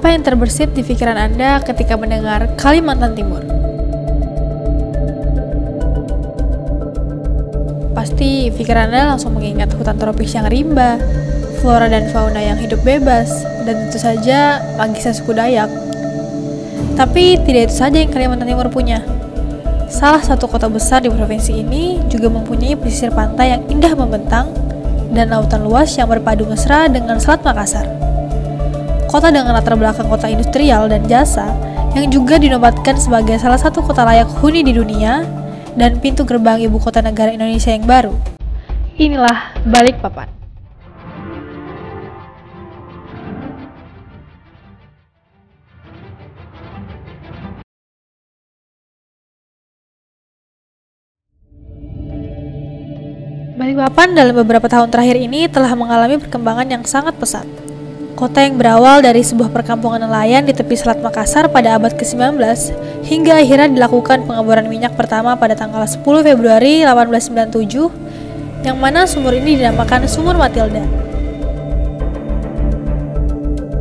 Apa yang terbersit di pikiran Anda ketika mendengar Kalimantan Timur? Pasti pikiran Anda langsung mengingat hutan tropis yang rimba, flora dan fauna yang hidup bebas, dan tentu saja magisan suku Dayak. Tapi tidak itu saja yang Kalimantan Timur punya. Salah satu kota besar di provinsi ini juga mempunyai pesisir pantai yang indah membentang dan lautan luas yang berpadu mesra dengan Selat Makassar. Kota dengan latar belakang kota industrial dan jasa yang juga dinobatkan sebagai salah satu kota layak huni di dunia dan pintu gerbang ibu kota negara Indonesia yang baru. Inilah Balikpapan. Balikpapan dalam beberapa tahun terakhir ini telah mengalami perkembangan yang sangat pesat. Kota yang berawal dari sebuah perkampungan nelayan di tepi Selat Makassar pada abad ke-19 hingga akhirnya dilakukan pengeboran minyak pertama pada tanggal 10 Februari 1897 yang mana sumur ini dinamakan Sumur Matilda.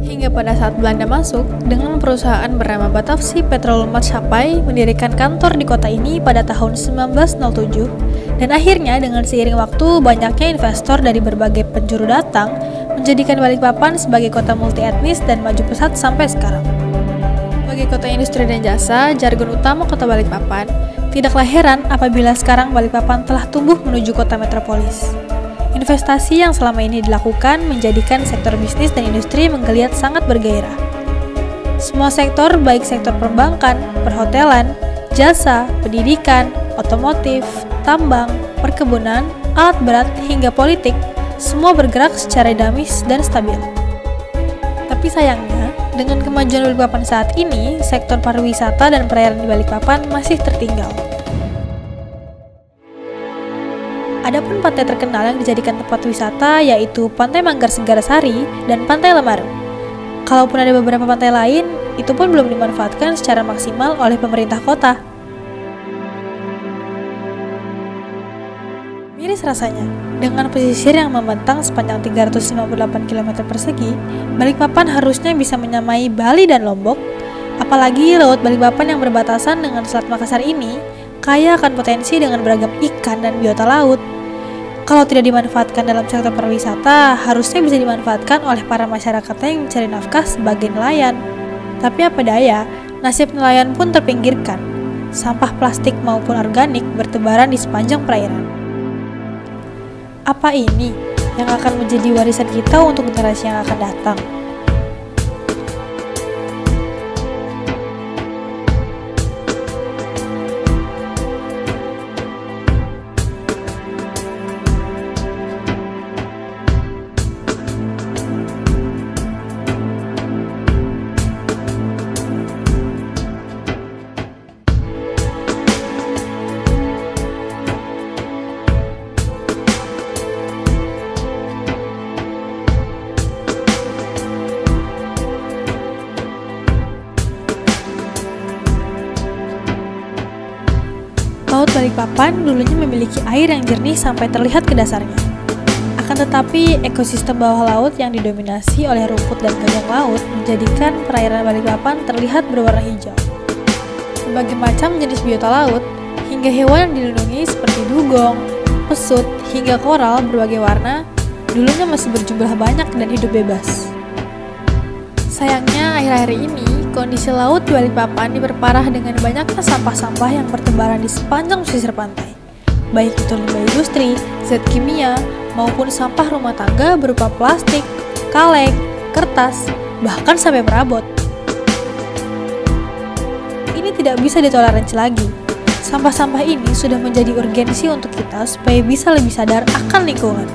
Hingga pada saat Belanda masuk, dengan perusahaan bernama Batavia Petroleum-Maatschappij mendirikan kantor di kota ini pada tahun 1907 dan akhirnya dengan seiring waktu banyaknya investor dari berbagai penjuru datang menjadikan Balikpapan sebagai kota multi etnis dan maju pesat sampai sekarang. Sebagai kota industri dan jasa, jargon utama kota Balikpapan, tidaklah heran apabila sekarang Balikpapan telah tumbuh menuju kota metropolis. Investasi yang selama ini dilakukan menjadikan sektor bisnis dan industri menggeliat sangat bergairah. Semua sektor, baik sektor perbankan, perhotelan, jasa, pendidikan, otomotif, tambang, perkebunan, alat berat, hingga politik, semua bergerak secara dinamis dan stabil. Tapi sayangnya, dengan kemajuan Balikpapan saat ini, sektor pariwisata dan perairan di Balikpapan masih tertinggal. Adapun pantai terkenal yang dijadikan tempat wisata yaitu Pantai Manggar Segarasari dan Pantai Lemaru. Kalaupun ada beberapa pantai lain, itu pun belum dimanfaatkan secara maksimal oleh pemerintah kota. Miris rasanya, dengan pesisir yang membentang sepanjang 358 km persegi, Balikpapan harusnya bisa menyamai Bali dan Lombok, apalagi Laut Balikpapan yang berbatasan dengan Selat Makassar ini kaya akan potensi dengan beragam ikan dan biota laut. Kalau tidak dimanfaatkan dalam sektor pariwisata, harusnya bisa dimanfaatkan oleh para masyarakatnya yang mencari nafkah sebagai nelayan. Tapi apa daya, nasib nelayan pun terpinggirkan. Sampah plastik maupun organik bertebaran di sepanjang perairan. Apa ini yang akan menjadi warisan kita untuk generasi yang akan datang? Laut Balikpapan dulunya memiliki air yang jernih sampai terlihat ke dasarnya. Akan tetapi, ekosistem bawah laut yang didominasi oleh rumput dan gajah laut menjadikan perairan Balikpapan terlihat berwarna hijau. Berbagai macam jenis biota laut, hingga hewan yang dilindungi seperti dugong, pesut, hingga koral berbagai warna, dulunya masih berjumlah banyak dan hidup bebas. Sayangnya, akhir-akhir ini, kondisi laut di Balikpapan diperparah dengan banyaknya sampah-sampah yang bertebaran di sepanjang pesisir pantai. Baik itu limbah industri, zat kimia, maupun sampah rumah tangga berupa plastik, kaleng, kertas, bahkan sampai perabot. Ini tidak bisa ditoleransi lagi. Sampah-sampah ini sudah menjadi urgensi untuk kita supaya bisa lebih sadar akan lingkungan.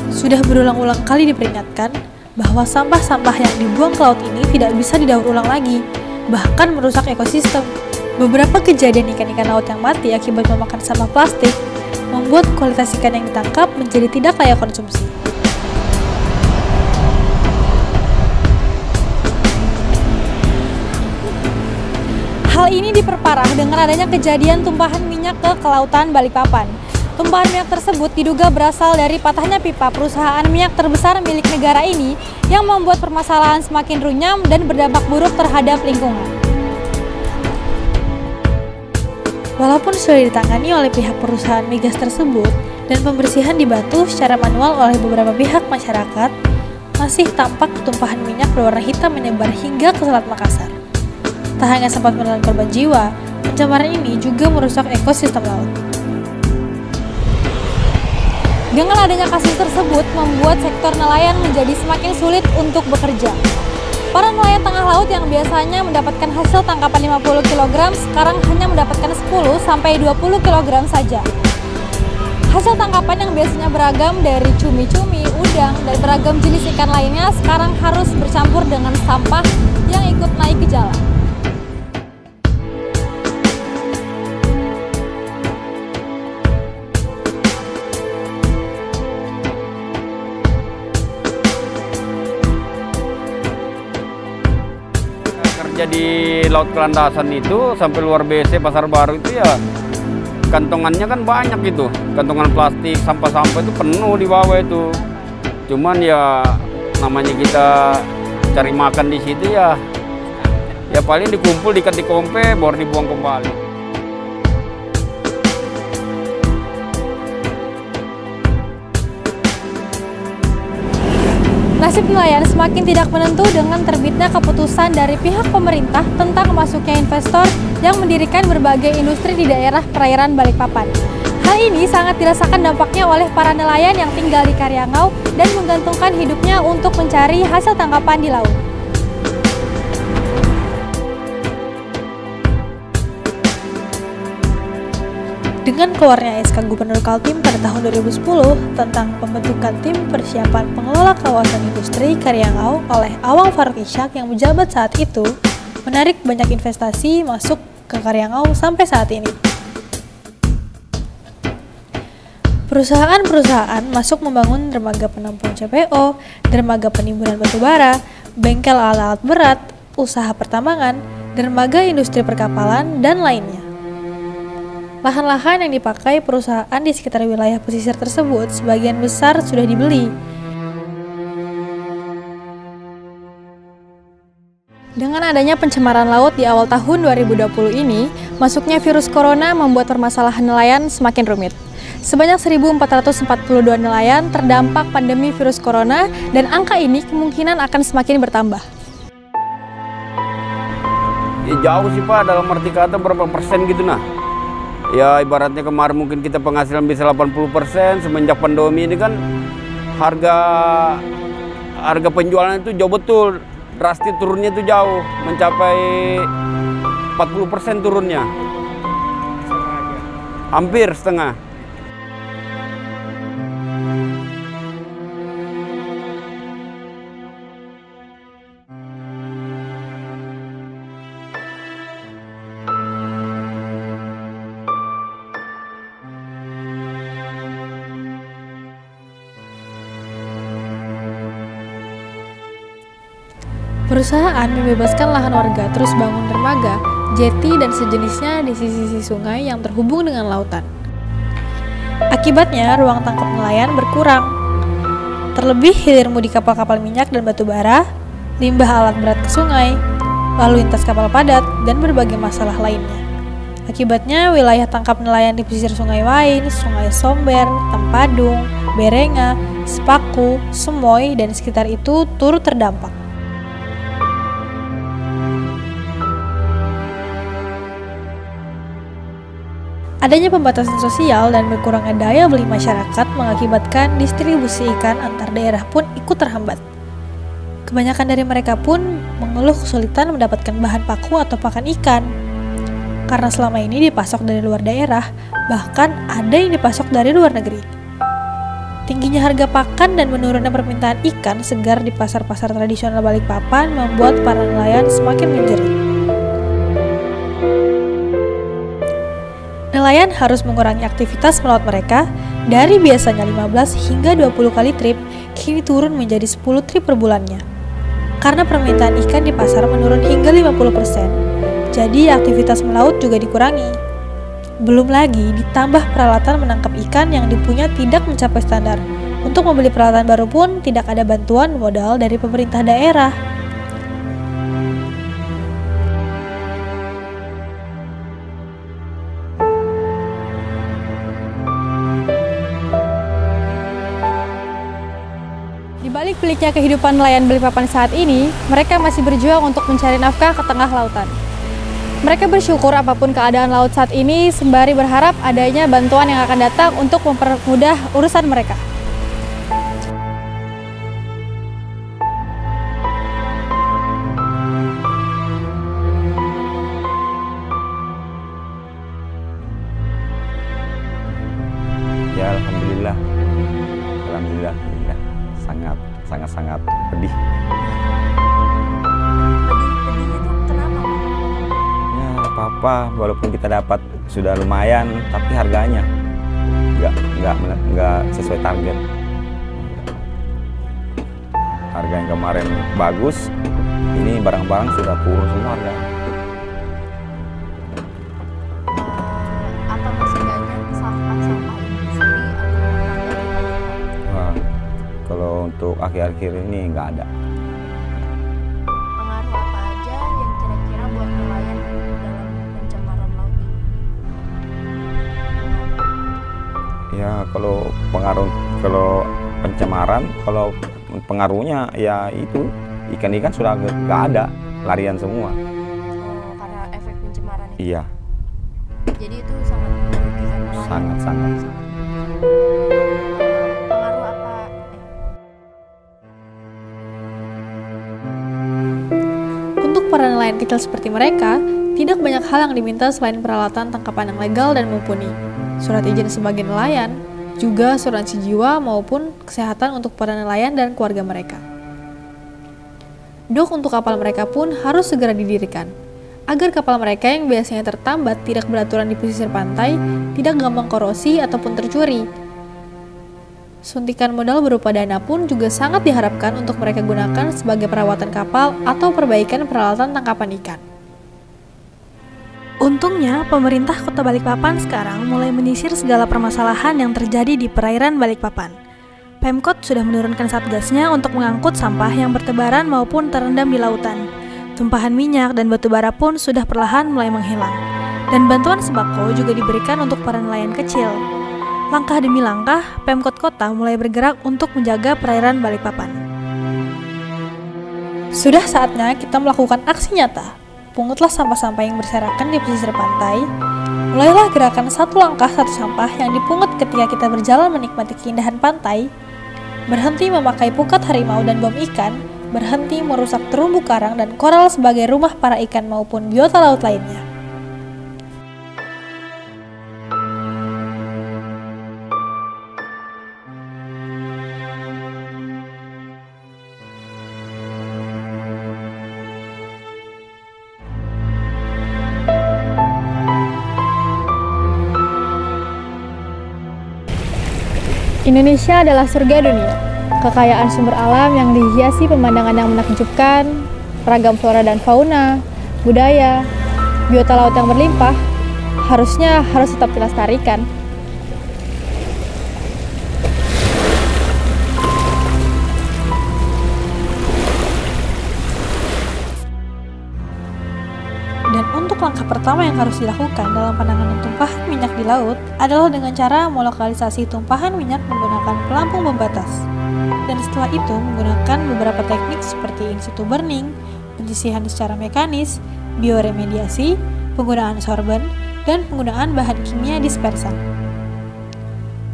Sudah berulang-ulang kali diperingatkan bahwa sampah-sampah yang dibuang ke laut ini tidak bisa didaur ulang lagi, bahkan merusak ekosistem. Beberapa kejadian ikan-ikan laut yang mati akibat memakan sampah plastik membuat kualitas ikan yang ditangkap menjadi tidak layak konsumsi. Hal ini diperparah dengan adanya kejadian tumpahan minyak ke kelautan Balikpapan. Tumpahan minyak tersebut diduga berasal dari patahnya pipa perusahaan minyak terbesar milik negara ini yang membuat permasalahan semakin runyam dan berdampak buruk terhadap lingkungan. Walaupun sudah ditangani oleh pihak perusahaan migas tersebut dan pembersihan dibantu secara manual oleh beberapa pihak masyarakat, masih tampak tumpahan minyak berwarna hitam menyebar hingga ke Selat Makassar. Tak hanya sempat menelan korban jiwa, pencemaran ini juga merusak ekosistem laut. Dengan adanya kasus tersebut membuat sektor nelayan menjadi semakin sulit untuk bekerja. Para nelayan tengah laut yang biasanya mendapatkan hasil tangkapan 50 kg sekarang hanya mendapatkan 10 sampai 20 kg saja. Hasil tangkapan yang biasanya beragam dari cumi-cumi, udang, dan beragam jenis ikan lainnya sekarang harus bercampur dengan sampah yang ikut naik ke jalan. Di Laut Kelandasan itu sampai luar BC Pasar Baru itu ya kantongannya kan banyak itu, kantongan plastik, sampah-sampah itu penuh di bawah itu. Cuman ya namanya kita cari makan di situ ya paling dikumpul diikat di kompe baru dibuang kembali. Nasib nelayan semakin tidak menentu dengan terbitnya keputusan dari pihak pemerintah tentang masuknya investor yang mendirikan berbagai industri di daerah perairan Balikpapan. Hal ini sangat dirasakan dampaknya oleh para nelayan yang tinggal di Karyangau dan menggantungkan hidupnya untuk mencari hasil tangkapan di laut. Dengan keluarnya SK Gubernur Kaltim pada tahun 2010 tentang pembentukan tim persiapan pengelola kawasan industri Karyangau oleh Awang Farouk Ishak yang menjabat saat itu, menarik banyak investasi masuk ke Karyangau sampai saat ini. Perusahaan-perusahaan masuk membangun dermaga penampung CPO, dermaga penimbunan batubara, bengkel alat-alat berat, usaha pertambangan, dermaga industri perkapalan, dan lainnya. Lahan-lahan yang dipakai perusahaan di sekitar wilayah pesisir tersebut sebagian besar sudah dibeli. Dengan adanya pencemaran laut di awal tahun 2020 ini, masuknya virus corona membuat permasalahan nelayan semakin rumit. Sebanyak 1.442 nelayan terdampak pandemi virus corona dan angka ini kemungkinan akan semakin bertambah. Ya jauh sih Pak, dalam arti kata berapa persen gitu nah. Ya ibaratnya kemarin mungkin kita penghasilan bisa 80%, semenjak pandemi ini kan harga penjualan itu jauh betul, drastis turunnya itu jauh, mencapai 40% turunnya. Hampir setengah. Perusahaan membebaskan lahan warga terus bangun dermaga, jeti, dan sejenisnya di sisi-sisi sungai yang terhubung dengan lautan. Akibatnya, ruang tangkap nelayan berkurang. Terlebih hilir mudi kapal-kapal minyak dan batu bara, limbah alat berat ke sungai, lalu lintas kapal padat, dan berbagai masalah lainnya. Akibatnya, wilayah tangkap nelayan di pesisir Sungai Wain, Sungai Somber, Tempadung, Berenga, Sepaku, Semoy, dan sekitar itu turut terdampak. Adanya pembatasan sosial dan berkurangnya daya beli masyarakat mengakibatkan distribusi ikan antar daerah pun ikut terhambat. Kebanyakan dari mereka pun mengeluh kesulitan mendapatkan bahan paku atau pakan ikan. Karena selama ini dipasok dari luar daerah, bahkan ada yang dipasok dari luar negeri. Tingginya harga pakan dan menurunnya permintaan ikan segar di pasar-pasar tradisional Balikpapan membuat para nelayan semakin menjerit. Nelayan harus mengurangi aktivitas melaut mereka dari biasanya 15 hingga 20 kali trip, kini turun menjadi 10 trip per bulannya. Karena permintaan ikan di pasar menurun hingga 50%, jadi aktivitas melaut juga dikurangi. Belum lagi ditambah peralatan menangkap ikan yang dipunya tidak mencapai standar. Untuk membeli peralatan baru pun tidak ada bantuan modal dari pemerintah daerah. Di balik peliknya kehidupan nelayan Balikpapan saat ini, mereka masih berjuang untuk mencari nafkah ke tengah lautan. Mereka bersyukur apapun keadaan laut saat ini, sembari berharap adanya bantuan yang akan datang untuk mempermudah urusan mereka. Ya alhamdulillah, alhamdulillah, sangat pedih. Pedihnya itu kenapa? Ya apa-apa, walaupun kita dapat sudah lumayan, tapi harganya nggak sesuai target. Harga yang kemarin bagus, ini barang-barang sudah turun semua harga. Apa masih banyak sampah-sampah industri atau Wah, kalau untuk akhir-akhir ini nggak ada. pengaruh apa aja yang kira-kira buat nelayan dalam pencemaran laut ini? Ya kalau pencemaran, kalau pengaruhnya ya itu ikan-ikan sudah nggak ada, larian semua. Oh, karena efek pencemaran itu. Iya, Jadi itu sangat merugikan nelayan. sangat. Pengaruh apa? Untuk para nelayan kecil seperti mereka, tidak banyak hal yang diminta selain peralatan tangkapan yang legal dan mumpuni, surat izin sebagai nelayan, juga asuransi jiwa maupun kesehatan untuk para nelayan dan keluarga mereka. Dok untuk kapal mereka pun harus segera didirikan, agar kapal mereka yang biasanya tertambat tidak beraturan di pesisir pantai, tidak gampang korosi ataupun tercuri. Suntikan modal berupa dana pun juga sangat diharapkan untuk mereka gunakan sebagai perawatan kapal atau perbaikan peralatan tangkapan ikan. Untungnya, pemerintah Kota Balikpapan sekarang mulai menyisir segala permasalahan yang terjadi di perairan Balikpapan. Pemkot sudah menurunkan satgasnya untuk mengangkut sampah yang bertebaran maupun terendam di lautan. Tumpahan minyak dan batu bara pun sudah perlahan mulai menghilang. Dan bantuan sembako juga diberikan untuk para nelayan kecil. Langkah demi langkah, Pemkot Kota mulai bergerak untuk menjaga perairan Balikpapan. Sudah saatnya kita melakukan aksi nyata. Pungutlah sampah-sampah yang berserakan di pesisir pantai. Mulailah gerakan satu langkah satu sampah yang dipungut ketika kita berjalan menikmati keindahan pantai. Berhenti memakai pukat harimau dan bom ikan. Berhenti merusak terumbu karang dan koral sebagai rumah para ikan maupun biota laut lainnya. Indonesia adalah surga dunia, kekayaan sumber alam yang dihiasi pemandangan yang menakjubkan, ragam flora dan fauna, budaya, biota laut yang berlimpah, harusnya harus tetap dilestarikan. Dan untuk langkah pertama yang harus dilakukan dalam penanganan tumpahan minyak di laut adalah dengan cara melokalisasi tumpahan minyak menggunakan pelampung pembatas. Dan setelah itu menggunakan beberapa teknik seperti in situ burning, penyisihan secara mekanis, bioremediasi, penggunaan sorben, dan penggunaan bahan kimia dispersan.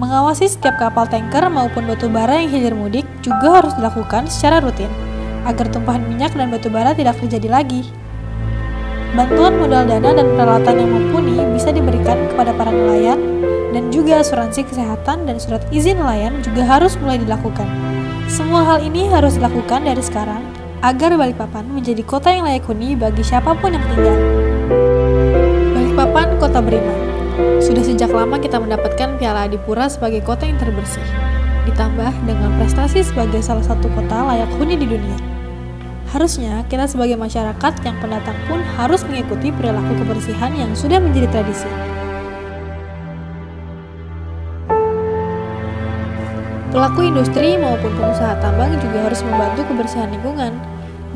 Mengawasi setiap kapal tanker maupun batu bara yang hilir mudik juga harus dilakukan secara rutin, agar tumpahan minyak dan batu bara tidak terjadi lagi. Bantuan modal dana dan peralatan yang mumpuni bisa diberikan kepada para nelayan, dan juga asuransi kesehatan dan surat izin nelayan juga harus mulai dilakukan. Semua hal ini harus dilakukan dari sekarang, agar Balikpapan menjadi kota yang layak huni bagi siapapun yang tinggal. Balikpapan, kota beriman. Sudah sejak lama kita mendapatkan Piala Adipura sebagai kota yang terbersih, ditambah dengan prestasi sebagai salah satu kota layak huni di dunia. Harusnya kita sebagai masyarakat yang pendatang pun harus mengikuti perilaku kebersihan yang sudah menjadi tradisi. Pelaku industri maupun pengusaha tambang juga harus membantu kebersihan lingkungan.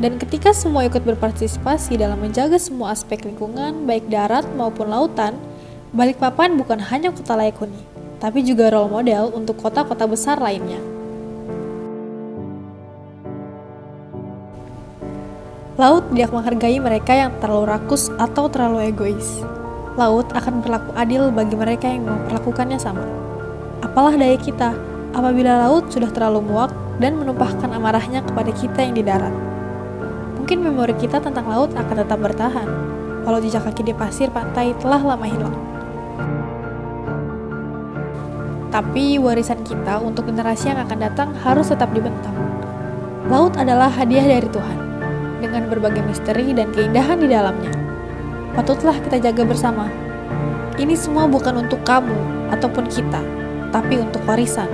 Dan ketika semua ikut berpartisipasi dalam menjaga semua aspek lingkungan, baik darat maupun lautan, Balikpapan bukan hanya kota layak huni, tapi juga role model untuk kota-kota besar lainnya. Laut tidak menghargai mereka yang terlalu rakus atau terlalu egois. Laut akan berlaku adil bagi mereka yang memperlakukannya sama. Apalah daya kita apabila laut sudah terlalu muak dan menumpahkan amarahnya kepada kita yang di darat. Mungkin memori kita tentang laut akan tetap bertahan, walau jejak kaki di pasir pantai telah lama hilang. Tapi warisan kita untuk generasi yang akan datang harus tetap dibentang. Laut adalah hadiah dari Tuhan, dengan berbagai misteri dan keindahan di dalamnya. Patutlah kita jaga bersama. Ini semua bukan untuk kamu ataupun kita, tapi untuk warisan.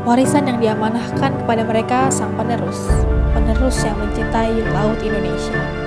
Warisan yang diamanahkan kepada mereka sang penerus yang mencintai Laut Indonesia.